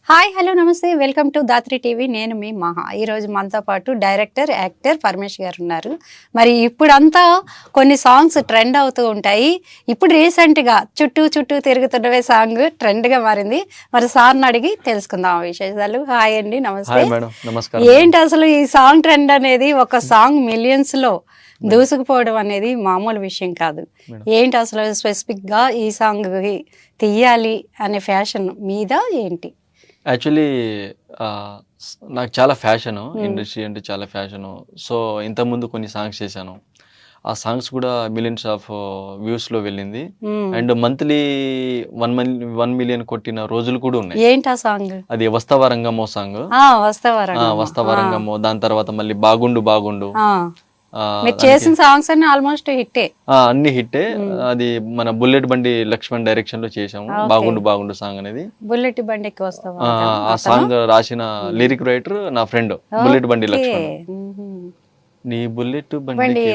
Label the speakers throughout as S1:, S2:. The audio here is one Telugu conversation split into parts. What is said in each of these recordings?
S1: హాయ్ హలో నమస్తే వెల్కమ్ టు దాత్రి టీవీ. నేను మీ మహా. ఈరోజు మనతో పాటు డైరెక్టర్ యాక్టర్ పరమేష్ గారు ఉన్నారు. మరి ఇప్పుడంతా కొన్ని సాంగ్స్ ట్రెండ్ అవుతూ ఉంటాయి. ఇప్పుడు రీసెంట్గా చుట్టూ చుట్టూ తిరుగుతున్నవే సాంగ్ ట్రెండ్గా మారింది. మరి సార్ని అడిగి తెలుసుకుందాం ఆ విశేషాలు. హాయ్ అండి, నమస్తే. ఏంటి అసలు ఈ సాంగ్ ట్రెండ్ అనేది? ఒక సాంగ్ మిలియన్స్లో దూసుకుపోవడం అనేది మామూలు విషయం కాదు. ఏంటి అసలు స్పెసిఫిక్గా ఈ సాంగ్ తీయాలి అనే ఫ్యాషన్ మీద ఏంటి?
S2: యాక్చువల్లీ నాకు చాలా ఫ్యాషను, ఇండస్ట్రీ అంటే చాలా ఫ్యాషను. సో ఇంతకుముందు కొన్ని సాంగ్స్ చేశాను. ఆ సాంగ్స్ కూడా మిలియన్స్ ఆఫ్ వ్యూస్లో వెళ్ళింది. అండ్ మంత్లీ 1 మిలియన్ కొట్టిన రోజులు కూడా ఉన్నాయి.
S1: ఏంటి ఆ సాంగ్?
S2: అది వస్తావా రంగమ్మో సాంగ్. వస్తావా రంగమ్మో, దాని తర్వాత మళ్ళీ బాగుండు బాగుండు.
S1: మీరు చేసిన సాంగ్స్ అన్ని ఆల్మోస్ట్ హిట్టే.
S2: అన్ని హిట్టే. అది మన బుల్లెట్ బండి లక్ష్మణ్ డైరెక్షన్ లో చేసాము బాగుండు బాగుండు సాంగ్ అనేది.
S1: బుల్లెట్ బండి ఎక్కువ వస్తావా?
S2: ఆ సాంగ్ రాసిన లిరిక్ రైటర్ నా ఫ్రెండ్ బుల్లెట్ బండి లక్ష్మణ్. నీ బుల్లెట్ బండి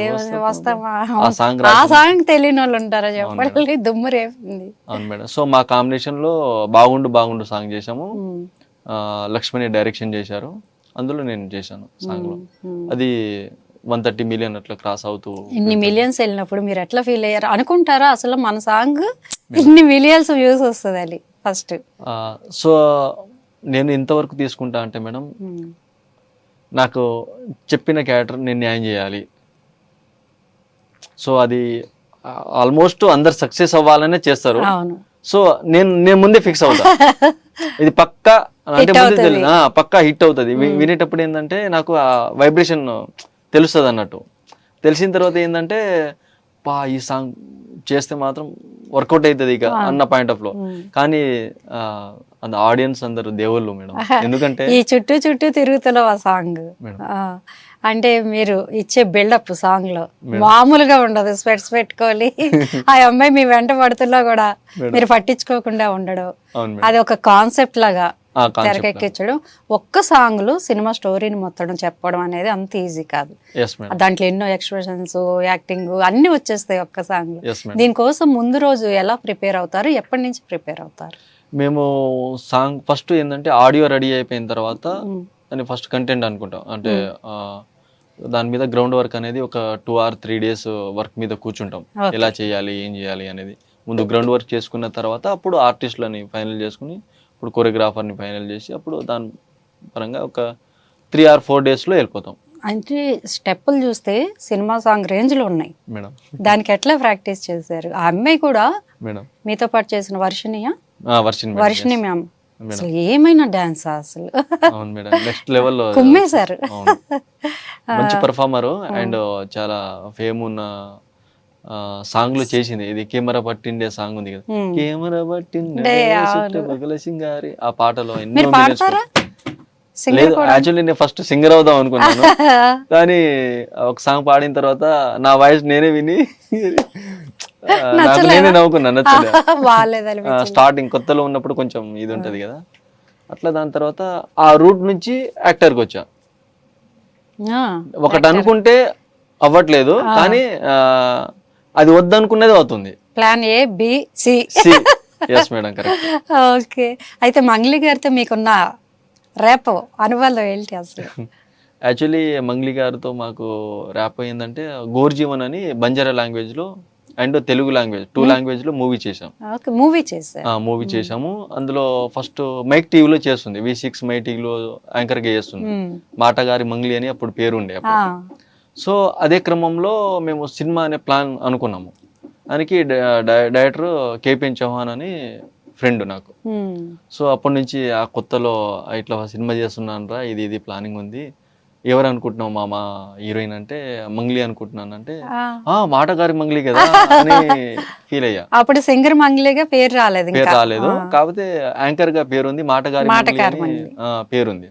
S1: వస్తావా ఆ సాంగ్ తెలియని వాళ్ళు ఉంటారా చెప్పండి? దుమ్ము రేపింది.
S2: అవును మేడం. సో మా కాంబినేషన్ లో బాగుండు బాగుండు సాంగ్ చేసాము. లక్ష్మణి డైరెక్షన్ చేశారు, అందులో నేను చేశాను సాంగ్ లో. అది 130 మిలియన్ అట్లా క్రాస్ అవుతూ.
S1: ఇన్ని మిలియన్స్ వెళ్ళినప్పుడు మీరు ఎట్లా ఫీల్ అయ్యారు? అనుకుంటారా అసలు మన సాంగ్ ఇన్ని మిలియన్స్ వ్యూస్ వస్తుంది అని ఫస్ట్?
S2: సో నేను ఇంతవరకు తీసుకుంటా అంటే మేడం, నాకు చెప్పిన క్యారెక్టర్ నేను న్యాయం చేయాలి. సో అది ఆల్మోస్ట్ అందరు సక్సెస్ అవ్వాలనే చేస్తారు. సో నేను ముందే ఫిక్స్ అవుతా ఇది పక్కా అంటే పక్కా హిట్ అవుతుంది. వినేటప్పుడు ఏంటంటే నాకు ఆ వైబ్రేషన్ తెలుస్తుంది అన్నట్టు. తెలిసిన తర్వాత ఏంటంటే ఈ సాంగ్ చేస్తే మాత్రం వర్కౌట్ అవుతుంది ఇక అన్న పాయింట్ ఆఫ్ లో. కానీ ఆడియన్స్ అందరు దేవుళ్ళు మేడం. ఎందుకంటే
S1: ఈ చుట్టూ చుట్టూ తిరుగుతున్నావు ఆ సాంగ్ అంటే మీరు ఇచ్చే బిల్డప్ సాంగ్ లో మామూలుగా ఉండదు. స్వెట్స్ పెట్టుకోవాలి, ఆ అమ్మాయి మీ వెంట పడుతున్నా కూడా మీరు పట్టించుకోకుండా ఉండడం, అది ఒక కాన్సెప్ట్ లాగా తెరకెక్కించడం. ఒక్క సాంగ్ లో సినిమా స్టోరీని మొత్తం చెప్పడం అనేది అంత ఈజీ కాదు. దాంట్లో ఎన్నో ఎక్స్ప్రెషన్స్, యాక్టింగ్ అన్ని వచ్చేస్తాయి ఒక్క సాంగ్ లో. దీనికోసం ముందు రోజు ఎలా ప్రిపేర్ అవుతారు? ఎప్పటి నుంచి ప్రిపేర్ అవుతారు?
S2: మేము సాంగ్ ఫస్ట్ ఏంటంటే ఆడియో రెడీ అయిపోయిన తర్వాత అని ఫస్ట్ కంటెంట్ అనుకుంటాం. అంటే దాని మీద గ్రౌండ్ వర్క్ అనేది ఒక 2 or 3 days వర్క్ మీద కూర్చుంటాం. ఎలా చేయాలి, ఏం చేయాలి అనేది ముందు గ్రౌండ్ వర్క్ చేసుకున్న తర్వాత అప్పుడు ఆర్టిస్టులని ఫైనల్ చేసుకుని ఇప్పుడు కొరియోగ్రాఫర్ని ఫైనల్ చేసి అప్పుడు దాని పరంగా ఒక 3 or 4 days లో వెళ్ళిపోతాం.
S1: అంటే స్టెప్పులు చూస్తే సినిమా సాంగ్ రేంజ్ లో ఉన్నాయి
S2: మేడం.
S1: దానికి ఎట్లా ప్రాక్టీస్ చేశారు? ఆ అమ్మాయి కూడా
S2: మేడం
S1: మీతో పాటు చేసిన వర్షిణి మ్యామ్ అసలు ఏమైనా డాన్స్ అసలు
S2: అవును మేడం, నెక్స్ట్ లెవెల్
S1: కుమ్మేశారు.
S2: మంచి పర్ఫార్మర్ అండ్ చాలా ఫేమ్ ఉన్న సాంగ్ లో చేసింది. ఇది కెమెరా పట్టిండే సాంగ్ ఉంది కదా, కెమెరా పట్టిండే బగల సింగారి, ఆ పాటలో ఎన్నో లేదు. యాక్చువల్లీ నేను ఫస్ట్ సింగర్ అవుదాం అనుకున్నాను, కానీ ఒక సాంగ్ పాడిన తర్వాత నా వాయిస్ నేనే విని నాకు నేనే నవ్వుకున్నా, నచ్చలేదు. స్టార్టింగ్ కొత్తలో ఉన్నప్పుడు కొంచెం ఇది ఉంటది కదా అట్లా. దాని తర్వాత ఆ రూట్ నుంచి యాక్టర్కి వచ్చా. ఒకటి అనుకుంటే అవ్వట్లేదు, కానీ అది వద్దనుకున్నది అవుతుంది.
S1: Plan A B C.
S2: yes madam, correct.
S1: Okay, అయితే మంగ్లీ గారితో మీకున్న ర్యాప్ అనుబంధం ఏంటి అసలు?
S2: యాక్చువల్లీ మంగ్లీ గారితో మాకు ర్యాప్ అయిందంటే గోర్జీవన్ అని బంజారా లాంగ్వేజ్ లో అండ్ తెలుగు లాంగ్వేజ్ 2 languages లో మూవీ చేసాం. మూవీ చేసాము. అందులో ఫస్ట్ మైక్ టీవీలో చేస్తుంది, V6 మైక్ టీవీలో యాంకర్ గా చేస్తుంది. మాటగారి మంగ్లీ అని అప్పుడు పేరు ఉండే. సో అదే క్రమంలో మేము సినిమా అనే ప్లాన్ అనుకున్నాము. దానికి డైరెక్టర్ కేపీఎన్ చౌహాన్ అని ఫ్రెండ్ నాకు. సో అప్పటి నుంచి ఆ కొత్తలో ఇట్లా సినిమా చేస్తున్నాను రా, ఇది ప్లానింగ్ ఉంది, ఎవరు అనుకుంటున్నావు మా హీరోయిన్ అంటే మంగ్లీ అనుకుంటున్నాను అంటే మాటగారి మంగ్లీ కదా అని ఫీల్ అయ్యా.
S1: అప్పుడు సింగర్ మంగ్లీగా పేరు రాలేదు,
S2: కాకపోతే యాంకర్ గా పేరుంది, మాటగారి పేరుంది.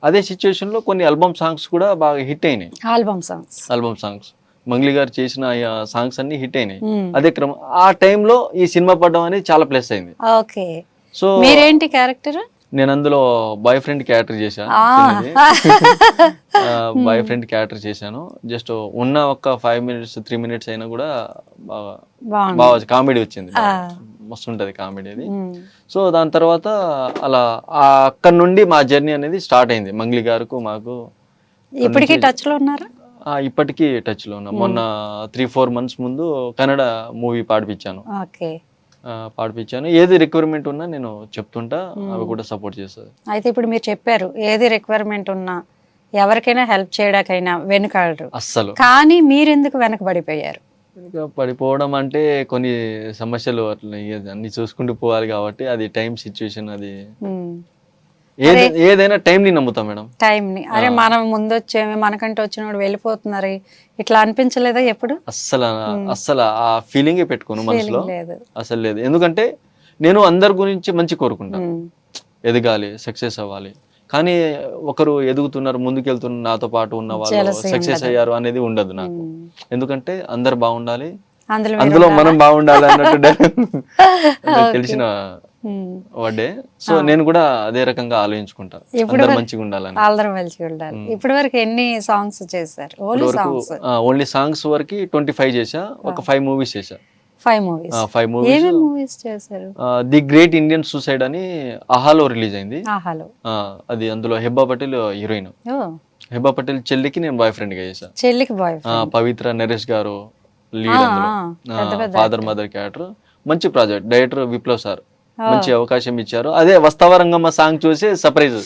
S2: అదే సిచ్యువేషన్ లో కొన్ని ఆల్బమ్ సాంగ్స్ కూడా బాగా హిట్ అయినాయి. ఆల్బమ్ సాంగ్స్ మంగ్లీ గారు చేసిన సాంగ్స్ అన్ని హిట్ అయినాయి. అదే క్రమం ఆ టైంలో ఈ సినిమా పడడం అనేది చాలా ప్లస్ అయింది. సో
S1: మీరేంటి క్యారెక్టర్?
S2: నేను అందులో బాయ్ ఫ్రెండ్ క్యారెక్టర్ చేశాను. బాయ్ ఫ్రెండ్ క్యారెక్టర్ చేశాను. జస్ట్ ఉన్న ఒక 5 minutes 3 minutes అయినా కూడా బాగా కామెడీ వచ్చింది, మస్తు ఉంటుంది కామెడీ అది. సో దాని తర్వాత అలా అక్కడ నుండి మా జర్నీ అనేది స్టార్ట్ అయింది. మంగ్లీ గారికి మాకు
S1: ఇప్పటికీ టచ్ లో ఉన్నారా?
S2: ఇప్పటికీ టచ్ లో ఉన్నా. మొన్న 3-4 months ముందు కన్నడ మూవీ పాడిపించాను.
S1: ఓకే,
S2: పాడిపించాను. ఏది రిక్వైర్మెంట్ ఉన్నా నేను చెప్తుంటా, అవి కూడా సపోర్ట్ చేస్తుంది.
S1: అయితే ఇప్పుడు మీరు చెప్పారు ఏది రిక్వైర్మెంట్ ఉన్నా ఎవరికైనా హెల్ప్ చేయడానికైనా వెనుకాడరు,
S2: అస్సలు.
S1: కానీ మీరెందుకు వెనకబడిపోయారు?
S2: ఇంకా పడిపోవడం అంటే కొన్ని సమస్యలు అట్లా అన్ని చూసుకుంటూ పోవాలి కాబట్టి అది టైం సిచ్యువేషన్. అది ఏదైనా టైం ని నమ్ముతాం మేడం.
S1: టైం ని. అరే మనం ముందు వచ్చేమి మనకంటే వచ్చినోడు వెళ్ళిపోతున్నారు ఇట్లా అనిపించలేదా ఎప్పుడు?
S2: అస్సలు ఆ ఫీలింగ్ పెట్టుకోను మనసులో,
S1: లేదు
S2: అసలు లేదు. ఎందుకంటే నేను అందరి గురించి మంచి కోరుకుంటాను, ఎదగాలి, సక్సెస్ అవ్వాలి. కానీ ఒకరు ఎదుగుతున్నారు, ముందుకెళ్తున్నారు, నాతో పాటు ఉన్న వాళ్ళు సక్సెస్ అయ్యారు అనేది ఉండదు నాకు. ఎందుకంటే అందరు బాగుండాలి, అందులో మనం బాగుండాలి అన్నట్టు తెలిసిన వర్డే. సో నేను కూడా అదే రకంగా ఆలోచించుకుంటా, అందరు మంచిగా ఉండాలని.
S1: అందరూ మంచిగా ఉండాలి. ఇప్పటి వరకు ఎన్ని సాంగ్స్ చేశారు?
S2: ఓన్లీ సాంగ్స్ వరకు 25 చేసా, ఒక 5 movies చేసా.
S1: 5 movies చేశారు.
S2: ది గ్రేట్ ఇండియన్ సూసైడ్ అని ఆహాలో రిలీజ్ అయింది. అది అందులో హెబ్బా పటేల్ హీరోయిన్. హెబ్బా పటేల్ చెల్లికి నేను బాయ్ ఫ్రెండ్ గా చేసా.
S1: చెల్లికి బాయ్ ఫ్రెండ్.
S2: పవిత్ర నరేష్ గారు లీడ్, అందులో ఫాదర్ మదర్ క్యారెక్టర్. మంచి ప్రాజెక్ట్. డైరెక్టర్ విప్లవ్ సార్ మంచి అవకాశం ఇచ్చారు. అదే వస్తావా రంగమ్మ సాంగ్ చూసి సర్ప్రైజ్,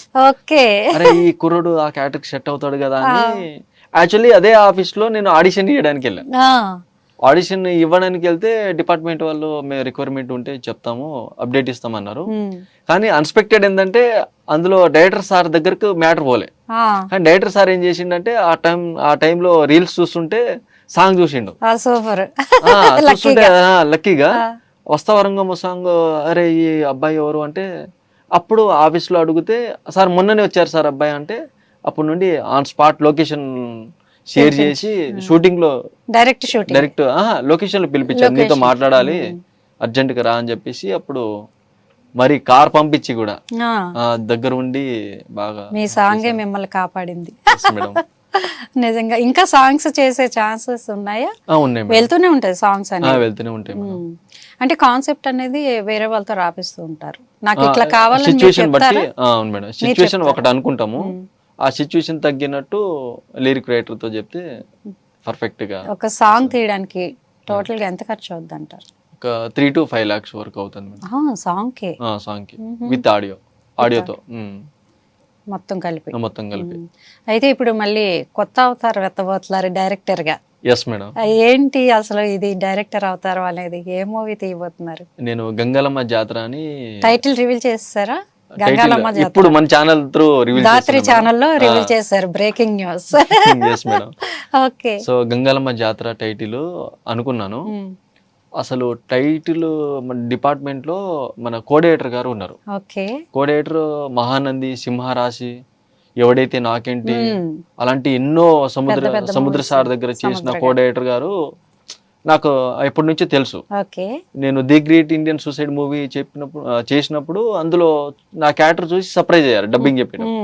S2: అరే ఈ కుర్రోడు ఆ క్యారెక్టర్ సెట్ అవుతాడు కదా అని. యాక్చువల్లీ అదే ఆఫీస్ లో నేను ఆడిషన్ ఇవ్వడానికి వెళ్ళాను. ఆడిషన్ ఇవ్వడానికి వెళ్తే డిపార్ట్మెంట్ వాళ్ళు మేము రిక్వైర్మెంట్ ఉంటే చెప్తాము, అప్డేట్ ఇస్తామన్నారు. కానీ అన్ఎక్స్పెక్టెడ్ ఏంటంటే అందులో డైరెక్టర్ సార్ దగ్గరకు మ్యాటర్ పోలే. కానీ డైరెక్టర్ సార్ ఏం చేసిండంటే ఆ టైంలో రీల్స్ చూస్తుంటే సాంగ్ చూసిండు. చూస్తుంటే లక్కీగా వస్తావా రంగమ్మ సాంగ్, అరే ఈ అబ్బాయి ఎవరు అంటే, అప్పుడు ఆఫీస్లో అడిగితే సార్ మొన్ననే వచ్చారు సార్ అబ్బాయి అంటే, అప్పటి నుండి ఆన్ స్పాట్ లొకేషన్ షేర్ చేసి షూటింగ్ లో డైరెక్ట్ లొకేషన్ లో పిలిపించారు. నీతో మాట్లాడాలి, అర్జెంట్ గా రా అని చెప్పేసి. అప్పుడు మరి కార్ పంపించి కూడా దగ్గర ఉండి బాగా
S1: మీ సాంగే మిమ్మల్ని కాపాడింది మేడం. నిజంగా ఇంకా సాంగ్స్ చేసే ఛాన్సెస్ ఉన్నాయా?
S2: ఉన్నాయి,
S1: వెళ్తూనే ఉంటాయి సాంగ్స్ అనేవి.
S2: వెళ్తూనే ఉంటాయి.
S1: అంటే కాన్సెప్ట్ అనేది వేరే వాళ్ళతో రాపిస్తూ ఉంటారు, నాకు ఇట్లా కావాలని.
S2: సిచ్యువేషన్ బట్టి. అవును మేడం, సిచ్యువేషన్ ఒకటి అనుకుంటాము, ఆ సిచ్యువేషన్ తగ్గినట్టు లిరిక్ రైటర్ తో చెప్తే పర్ఫెక్ట్ గా.
S1: ఒక సాంగ్ తీయడానికి టోటల్ గా ఎంత ఖర్చు అవుతుంది అంటారు?
S2: ఒక 3 to 5 lakhs వరకు అవుతుంది మేడం.
S1: సాంగ్
S2: కి విత్ ఆడియోతో
S1: మొత్తం కలిపి. అయితే ఇప్పుడు మళ్ళీ కొత్త అవతారం ఎత్తబోతున్నారు డైరెక్టర్ గా.
S2: Yes madam.
S1: ఏంటి అసలు ఇది డైరెక్టర్ అవతారం అనేది? ఏ మూవీ తీయబోతున్నారు?
S2: నేను గంగాలమ్మ జాతర అని టైటిల్
S1: రివీల్ చేస్తారా?
S2: ఇప్పుడు మన ఛానల్ త్రూ రివీల్
S1: దాత్రి ఛానల్లో రివీల్ చేశారు, breaking news.
S2: Yes madam. Okay. So Gangalamma Jatara title అనుకున్నాను. అసలు టైటిల్ మన డిపార్ట్మెంట్ లో మన కోఆర్డినేటర్ గారు ఉన్నారు. కోఆర్డినేటర్ మహానంది, సింహరాశి, ఎవడైతే నాకేంటి, అలాంటి ఎన్నో సముద్ర సార్ దగ్గర చేసిన కోఆర్డినేటర్ గారు నాకు ఎప్పటి నుంచో తెలుసు. నేను the great Indian suicide movie చేసినప్పుడు అందులో నా క్యారెక్టర్ చూసి సర్ప్రైజ్ అయ్యారు డబ్బింగ్ చెప్పినప్పుడు.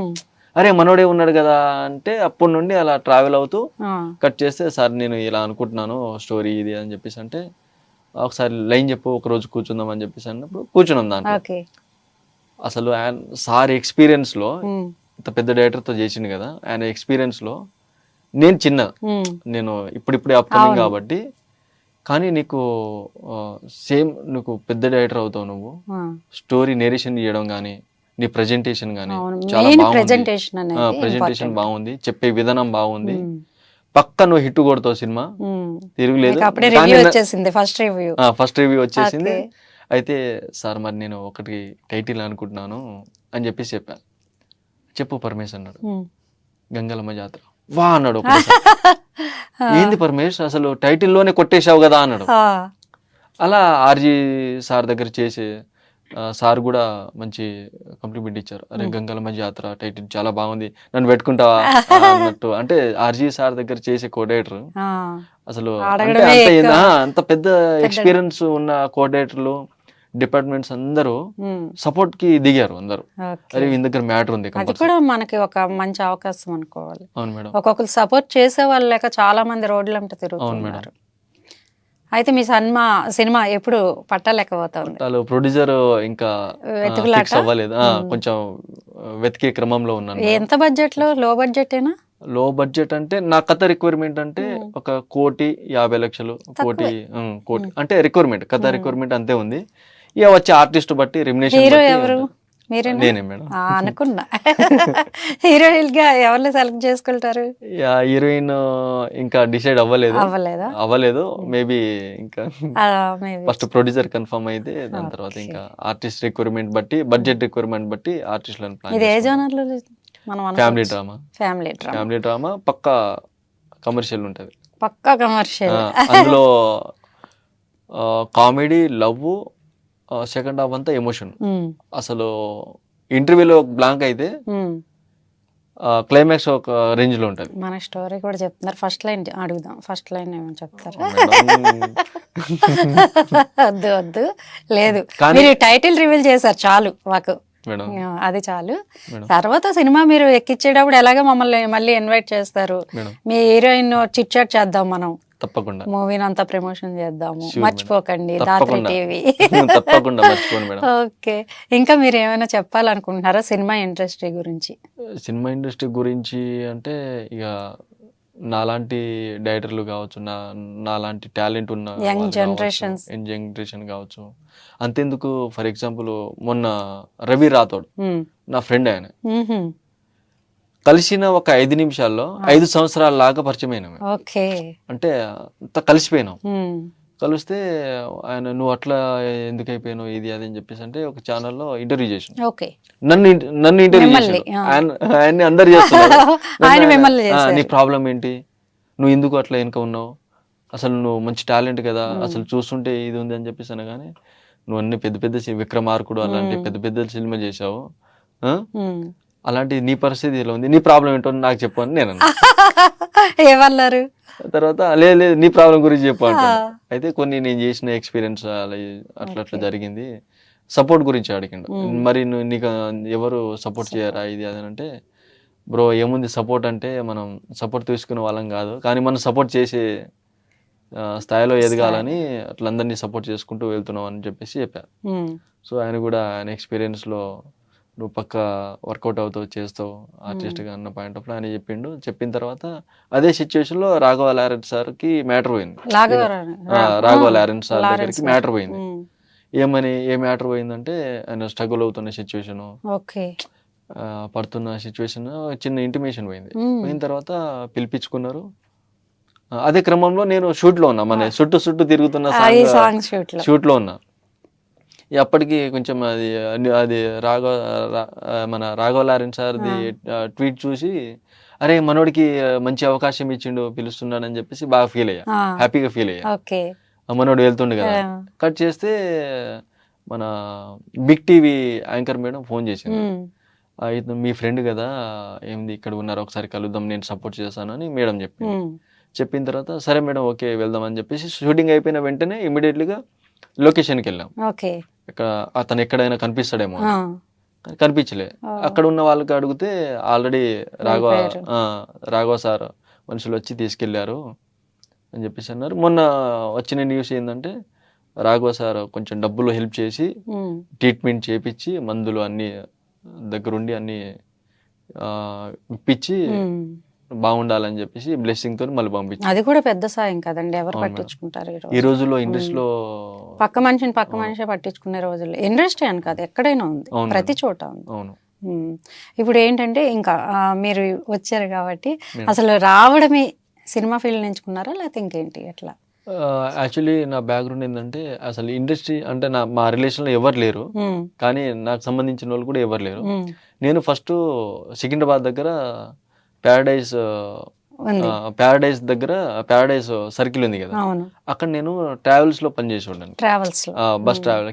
S2: అరే మనోడే ఉన్నాడు కదా అంటే, అప్పటి నుండి అలా ట్రావెల్ అవుతూ కట్ చేస్తే, సార్ నేను ఇలా అనుకుంటున్నాను స్టోరీ ఇది అని చెప్పేసి అంటే, ఒకసారి లైన్ చెప్పు, ఒక రోజు కూర్చుందాం అని చెప్పేసి అన్నప్పుడు కూర్చున్నాం దాంట్లో. అసలు సార్ ఎక్స్పీరియన్స్ లో, ఇంత పెద్ద డైరెక్టర్ తో చేసిండు కదా, ఆయన ఎక్స్పీరియన్స్ లో నేను చిన్న, నేను ఇప్పుడిప్పుడే అప్కమింగ్ కాబట్టి, కానీ నీకు సేమ్ నీకు పెద్ద డైరెక్టర్ అవుతావు నువ్వు. స్టోరీ నేరేషన్ చేయడం కానీ, నీ ప్రెజెంటేషన్ కానీ చాలా బాగుంది, ప్రెజెంటేషన్ బాగుంది, చెప్పే విధానం బాగుంది, పక్క నువ్వు హిట్ కొడతావు, సినిమా తిరుగులేదు. ఫస్ట్ రివ్యూ వచ్చేసింది. అయితే సార్ మరి నేను ఒకటి టైటిల్ అనుకుంటున్నాను అని చెప్పేసి చెప్పాను. చెప్పు పరమేశ్ అన్నాడు. గంగలమ్మ జాతర. వా అన్నాడు. ఏంది పరమేశ్ అసలు టైటిల్లోనే కొట్టేశావు కదా అన్నాడు. అలా ఆర్జీ సార్ దగ్గర చేసి, సార్ కూడా మంచి కాంప్లిమెంట్ ఇచ్చారు. అరే గంగలమ్మ జాతర టైటిల్ చాలా బాగుంది, నన్ను పెట్టుకుంటావా అన్నట్టు. అంటే ఆర్జీ సార్ దగ్గర చేసే కోఆర్డినేటర్ అసలు అంత పెద్ద ఎక్స్పీరియన్స్ ఉన్న కోఆర్డినేటర్లు, డిపార్ట్మెంట్స్ అందరూ సపోర్ట్ కి దిగారు అందరూ. అరే వీని దగ్గర మ్యాటర్ ఉంది,
S1: అది కూడా మనకి ఒక మంచి అవకాశం అనుకోవాలి. ఒక్కొక్కరు సపోర్ట్ చేసే వాళ్ళు లేక చాలా మంది రోడ్లు అంటే తిరుగుతున్నారు. అయితే మీ సినిమా ఎప్పుడు పట్టాలెక్కబోతోంది?
S2: వాళ్ళు ప్రొడ్యూసర్ ఇంకా
S1: వెతుకులాట?
S2: ఫిక్స్ అవ్వలేదు. కొంచెం వెతికే క్రమంలో ఉన్నాను.
S1: ఎంత బడ్జెట్ లో? లో బడ్జెట్ ఏనా?
S2: లో బడ్జెట్ అంటే నా కథ రిక్వైర్మెంట్ అంటే 1,50,00,000 కోటి కోటి అంటే రిక్వైర్మెంట్, కథ రిక్వైర్మెంట్ అంతే ఉంది. ఇక వచ్చే ఆర్టిస్ట్ బట్టి రెమ్యునేషన్
S1: హీరో ఎవరు? మీరేనా?
S2: నేనే మేడం.
S1: అనుకున్నా. హీరోయిన్ గా ఎవరిని సెలెక్ట్ చేసుకుంటారు?
S2: హీరోయిన్ ఇంకా డిసైడ్ అవ్వలేదు.
S1: అవ్వలేదు.
S2: మేబీ ఇంకా ఫస్ట్ ప్రొడ్యూసర్ కన్ఫర్మ్ అయితే దాని తర్వాత ఇంకా ఆర్టిస్ట్ రిక్వైర్మెంట్ బట్టి, బడ్జెట్ రిక్వైర్మెంట్ బట్టి ఆర్టిస్టులను ప్లాన్.
S1: ఇది ఏ జోనర్ లో మనం?
S2: Family drama.
S1: ఫ్యామిలీ
S2: డ్రామా పక్కా కమర్షియల్ ఉంటది.
S1: పక్కా కమర్షియల్.
S2: అందులో కామెడీ, లవ్, సెకండ్ హాఫ్ అంతా ఎమోషన్. అసలు ఇంటర్వ్యూలో బ్లాంక్ అయితే క్లైమాక్స్ ఒక రేంజ్ లో ఉంటది.
S1: మన స్టోరీ కూడా చెప్తున్నారు. ఫస్ట్ లైన్ అడుగుదాం. ఫస్ట్ లైన్ ఏమని చెప్తారు? వద్దు లేదు, మీరు టైటిల్ రివీల్ చేశారు చాలు మాకు, అది చాలు. తర్వాత సినిమా మీరు ఎక్కిచ్చేటప్పుడు ఎలాగో మమ్మల్ని మళ్ళీ ఇన్వైట్ చేస్తారు. మీ హీరోయిన్ చిట్ చాట్ చేద్దాం మనం,
S2: తప్పకుండా
S1: మూవీని అంతా ప్రమోషన్ చేద్దాము, మర్చిపోకండి దాత్రి టీవీ.
S2: తప్పకుండా మర్చిపోండి మేడం.
S1: ఓకే, ఇంకా మీరు ఏమైనా చెప్పాలనుకుంటున్నారా సినిమా ఇండస్ట్రీ గురించి?
S2: సినిమా ఇండస్ట్రీ గురించి అంటే ఇక నాలాంటి డైరెక్టర్లు కావచ్చు, నాలాంటి టాలెంట్ ఉన్న
S1: యంగ్ జనరేషన్
S2: కావచ్చు. అంతెందుకు, ఫర్ ఎగ్జాంపుల్ మొన్న రవి రాథోడ్ నా ఫ్రెండ్, ఆయన కలిసిన ఒక 5 నిమిషాల్లో 5 సంవత్సరాల లాగా పరిచయం అయినా. అంటే అంత కలిసిపోయినాం. కలిస్తే ఆయన నువ్వు అట్లా ఎందుకు అయిపోయినావు ఇది అది అని చెప్పేసి అంటే ఒక ఛానల్లో ఇంటర్వ్యూ చేసిన. నన్ను ఇంటర్వ్యూ చేసిన, ఆయన్ని అందరు చేస్తున్నారు. నీ ప్రాబ్లం ఏంటి, నువ్వు ఎందుకు అట్లా వెనుక ఉన్నావు, అసలు నువ్వు మంచి టాలెంట్ కదా, అసలు చూస్తుంటే ఇది ఉంది అని చెప్పేసి అనగానే, నువ్వు అన్ని పెద్ద పెద్ద విక్రమార్కుడు అలాంటి పెద్ద పెద్ద సినిమా చేసావు, అలాంటి నీ పరిస్థితి ఇలా ఉంది, నీ ప్రాబ్లం ఏంటో నాకు చెప్పు అని నేను అన్నా.
S1: ఏమన్నారు
S2: తర్వాత? లేదు నీ ప్రాబ్లం గురించి చెప్పు అంటే, అయితే కొన్ని నేను చేసిన ఎక్స్పీరియన్స్ అట్లా అట్లా జరిగింది, సపోర్ట్ గురించి అడిగిండు. మరి నీకు ఎవరు సపోర్ట్ చేయరా ఇది అది అంటే, బ్రో ఏముంది సపోర్ట్ అంటే, మనం సపోర్ట్ తీసుకునే వాళ్ళం కాదు, కానీ మనం సపోర్ట్ చేసే స్థాయిలో ఎదగాలని అట్లా అందరినీ సపోర్ట్ చేసుకుంటూ వెళ్తున్నాం అని చెప్పేసి చెప్పారు. సో ఆయన కూడా ఆయన ఎక్స్పీరియన్స్లో నువ్వు పక్క వర్కౌట్ అవుతావు, చేస్తావు ఆర్టిస్ట్గా అన్న పాయింట్ ఆఫ్ ఆయన చెప్పిండు. చెప్పిన తర్వాత అదే సిచ్యువేషన్లో రాఘవ లారెన్స్ సార్కి మ్యాటర్ పోయింది. రాఘవ లారెన్స్ సార్ దగ్గరికి మ్యాటర్ పోయింది. ఏ మ్యాటర్ పోయిందంటే, ఆయన స్ట్రగుల్ అవుతున్న సిచ్యువేషన్, పడుతున్న సిచ్యువేషన్, చిన్న ఇంటిమేషన్ పోయింది. పోయిన తర్వాత పిలిపించుకున్నారు. అదే క్రమంలో నేను షూట్లో ఉన్నా, మన చుట్టూ తిరుగుతున్న షూట్లో ఉన్నా. అప్పటికి కొంచెం అది మన రాఘవ లారెన్స్ సార్ది ట్వీట్ చూసి, అరే మనోడికి మంచి అవకాశం ఇచ్చిండు, పిలుస్తున్నాడు అని చెప్పేసి బాగా ఫీల్ అయ్యా, హ్యాపీగా ఫీల్ అయ్యా. మనోడు వెళ్తుండే కదా. కట్ చేస్తే మన big TV anchor madam phone చేసింది. మీ ఫ్రెండ్ కదా, ఏంది ఇక్కడ ఉన్నారు, ఒకసారి కలుద్దాం, నేను సపోర్ట్ చేస్తానని మేడం చెప్పింది. చెప్పిన తర్వాత సరే మేడం ఓకే వెళ్దాం అని చెప్పేసి షూటింగ్ అయిపోయిన వెంటనే ఇమీడియట్లీగా లొకేషన్కి వెళ్ళాం. ఇక్కడ అతను ఎక్కడైనా కనిపిస్తాడేమో, కనిపించలే. అక్కడ ఉన్న వాళ్ళకి అడిగితే ఆల్రెడీ రాఘవ సార్ మనుషులు వచ్చి తీసుకెళ్లారు అని చెప్పేసి అన్నారు. మొన్న వచ్చిన న్యూస్ ఏంటంటే, రాఘవ సార్ కొంచెం డబ్బులు హెల్ప్ చేసి ట్రీట్మెంట్ చేపించి మందులు అన్ని దగ్గరుండి అన్ని ఇప్పించి బాగుండాలని చెప్పేసి బ్లెస్సింగ్ తో మళ్ళీ పంపించారు.
S1: అది కూడా పెద్ద సాయం కదండి, ఎవరు పట్టించుకుంటారు
S2: ఈ రోజుల్లో ఇండస్ట్రీలో?
S1: పక్క మనిషి పట్టించుకునే రోజుల్లో ఇండస్ట్రీ అని కాదు, ఎక్కడైనా ఉంది, ప్రతి చోట ఉంది.
S2: అవును.
S1: ఇప్పుడు ఏంటంటే, ఇంకా మీరు వచ్చారు కాబట్టి అసలు రావడమే సినిమా ఫీల్డ్ ఎంచుకున్నారా లేకపోతే ఇంకేంటి ఎట్లా?
S2: యాక్చువల్లీ నా బ్యాక్గ్రౌండ్ ఏంటంటే, అసలు ఇండస్ట్రీ అంటే మా రిలేషన్లో ఎవరు లేరు, కానీ నాకు సంబంధించిన వాళ్ళు కూడా ఎవరు లేరు. నేను ఫస్ట్ సికింద్రాబాద్ దగ్గర ప్యారడైజ్ దగ్గర ప్యారడైజ్ సర్కిల్ ఉంది కదా, అక్కడ నేను ట్రావెల్స్ లో పనిచేసి ఉన్నాను. బస్ ట్రావెల్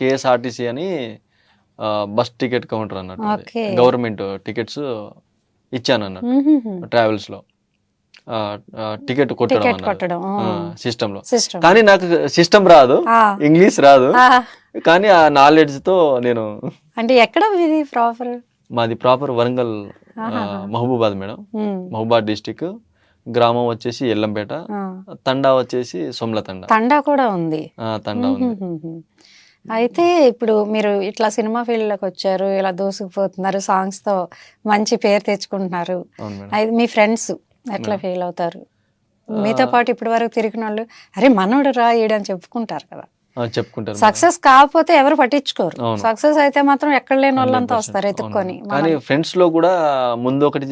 S2: KSRTC అని బస్ టికెట్ కౌంటర్ అన్నట్టు, గవర్నమెంట్ టికెట్స్ ఇచ్చాను అన్నట్టు ట్రావెల్స్ లో. టికెట్ కొట్టడం సిస్టమ్ లో. కానీ నాకు సిస్టమ్ రాదు, ఇంగ్లీష్ రాదు, కానీ ఆ నాలెడ్జ్ తో నేను.
S1: అంటే ఎక్కడ మీది ప్రాపర్?
S2: మాది proper Warangal, Mahabubabad madam, Mahabubabad district, గ్రామం వచ్చేసి ఎల్లంపేట,
S1: ఆ.
S2: తండా వచ్చేసి సోమ్ల తండా.
S1: తండా కూడా ఉంది.
S2: తండా ఉంది.
S1: అయితే ఇప్పుడు మీరు ఇట్లా సినిమా ఫీల్డ్లోకి వచ్చారు, ఇలా దూసుకుపోతున్నారు, సాంగ్స్తో మంచి పేరు తెచ్చుకుంటున్నారు.
S2: అవును మేడం.
S1: అయితే మీ ఫ్రెండ్స్ ఎట్లా ఫీల్ అవుతారు? మీతో పాటు ఇప్పటి వరకు తిరిగిన వాళ్ళు అరే మనోడు రా ఈడని చెప్పుకుంటారు కదా.
S2: చెప్పుకుంటారు.
S1: సక్సెస్ కాకపోతే ఎవరు పట్టించుకోరు,
S2: అవును.
S1: సక్సెస్ అయితే మాత్రం ఎక్కడ లేని వాళ్ళంతా
S2: 100%.
S1: వస్తారు ఎత్తుక్కొని.
S2: కానీ ఫ్రెండ్స్ లో కూడా ముందు ఒకటి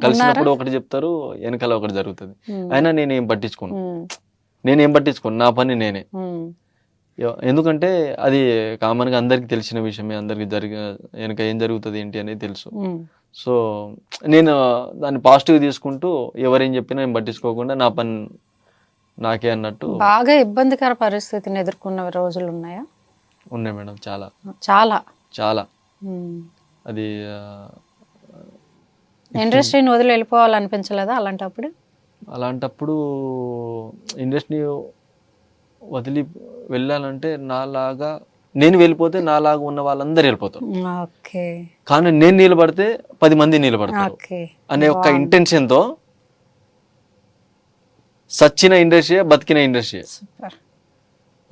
S2: కలిసినప్పుడు ఒకటి చెప్తారు, వెనకాల ఒకటి జరుగుతుంది. అయినా నేనేం పట్టించుకోను, నా పని నేనే. ఎందుకంటే అది కామన్ గా అందరికి తెలిసిన విషయమే, అందరికి వెనక ఏం జరుగుతుంది ఏంటి అనేది తెలుసు. సో నేను దాన్ని పాజిటివ్ తీసుకుంటూ ఎవరేం చెప్పినా నేను పట్టించుకోకుండా నా పని నాకే అన్నట్టు.
S1: బాగా ఇబ్బందికర పరిస్థితిని ఎదుర్కొన్న రోజులు ఉన్నాయా?
S2: ఉన్నాయి మేడం, చాలా
S1: చాలా
S2: చాలా. అది
S1: ఇండస్ట్రీని వదిలి వెళ్ళిపోవాలనిపించలేదా అలాంటప్పుడు?
S2: అలాంటప్పుడు ఇండస్ట్రీ వదిలి వెళ్ళాలంటే నాలాగా నేను వెళ్ళిపోతే నాలాగా ఉన్న వాళ్ళందరూ వెళ్ళిపోతారు.
S1: ఓకే.
S2: కానీ నేను నిలబడితే 10 మంది నిలబడతారు అనే ఒక ఇంటెన్షన్ తో సచ్చిన ఇండస్ట్రీ, బతికిన ఇండస్ట్రీ.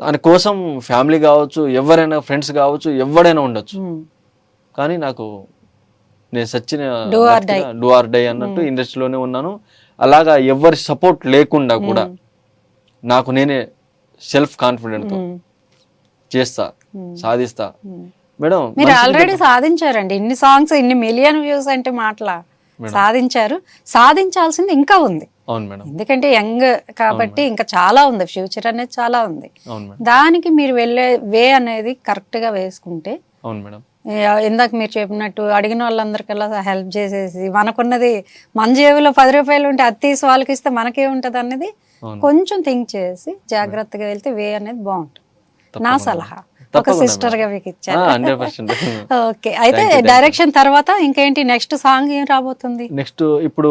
S2: దానికోసం ఫ్యామిలీ కావచ్చు, ఎవరైనా ఫ్రెండ్స్ కావచ్చు, ఎవరైనా ఉండొచ్చు. కానీ నాకు నేను సచ్చిన డూ ఆర్ డై అన్నట్టు ఇండస్ట్రీలోనే ఉన్నాను. అలాగా ఎవరి సపోర్ట్ లేకుండా కూడా నాకు నేనే సెల్ఫ్ కాన్ఫిడెంట్ తో చేస్తా, సాధిస్తా మేడం.
S1: మీరు ఆల్రెడీ సాధించారండి, ఇన్ని సాంగ్స్, ఇన్ని మిలియన్ వ్యూస్ అంటే మాటలా. సాధించారు, సాధించాల్సింది ఇంకా ఉంది.
S2: అవును మేడం.
S1: ఎందుకంటే యంగ్ కాబట్టి ఇంకా చాలా ఉంది, ఫ్యూచర్ అనేది చాలా ఉంది. దానికి మీరు వెళ్ళే వే అనేది కరెక్ట్ గా వేసుకుంటే.
S2: అవును మేడం.
S1: ఇందాక మీరు చెప్పినట్టు అడిగిన వాళ్ళందరికల్లా హెల్ప్ చేసేసి, మనకున్నది మన జేబులో 10 రూపాయలు ఉంటే అది తీసి వాళ్ళకి ఇస్తే మనకేముంటది అనేది కొంచెం థింక్ చేసి జాగ్రత్తగా వెళ్తే వే అనేది బాగుంటుంది. నా సలహా ఒక సిస్టర్ గా మీకు ఇచ్చాను.
S2: 100%.
S1: ఓకే. అయితే డైరెక్షన్ తర్వాత ఇంకేంటి నెక్స్ట్ సాంగ్ ఏం రాబోతుంది?
S2: నెక్స్ట్ ఇప్పుడు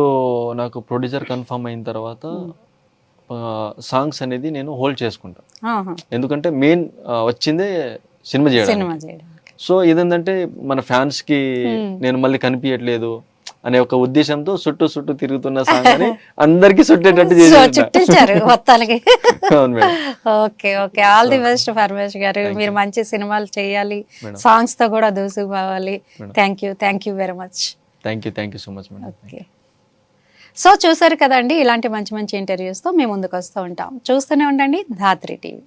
S2: నాకు ప్రొడ్యూసర్ కన్ఫర్మ్ అయిన తర్వాత సాంగ్స్ అనేది నేను హోల్డ్ చేసుకుంటా. ఎందుకంటే మెయిన్ వచ్చిందే సినిమా చేయడం. సో ఇదేంటంటే మన ఫ్యాన్స్ కి నేను మళ్ళీ కనిపించట్లేదు అనే ఒక ఉద్దేశంతో చుట్టూ తిరుగుతున్న సాంగ్ అని అందరికి చుట్టేటట్టు
S1: చుట్టించారు మొత్తానికి. Okay okay. All the best Paramesh గారు, మీరు మంచి సినిమాలు చేయాలి, సాంగ్స్ తో కూడా దూసుకుపోవాలి. Thank you very much.
S2: Thank you so much madam.
S1: Okay. So చూసారు కదండి, ఇలాంటి మంచి ఇంటర్వ్యూస్ తో మేము ముందుకు వస్తూ ఉంటాం. చూస్తూనే ఉండండి ధాత్రి టీవీ.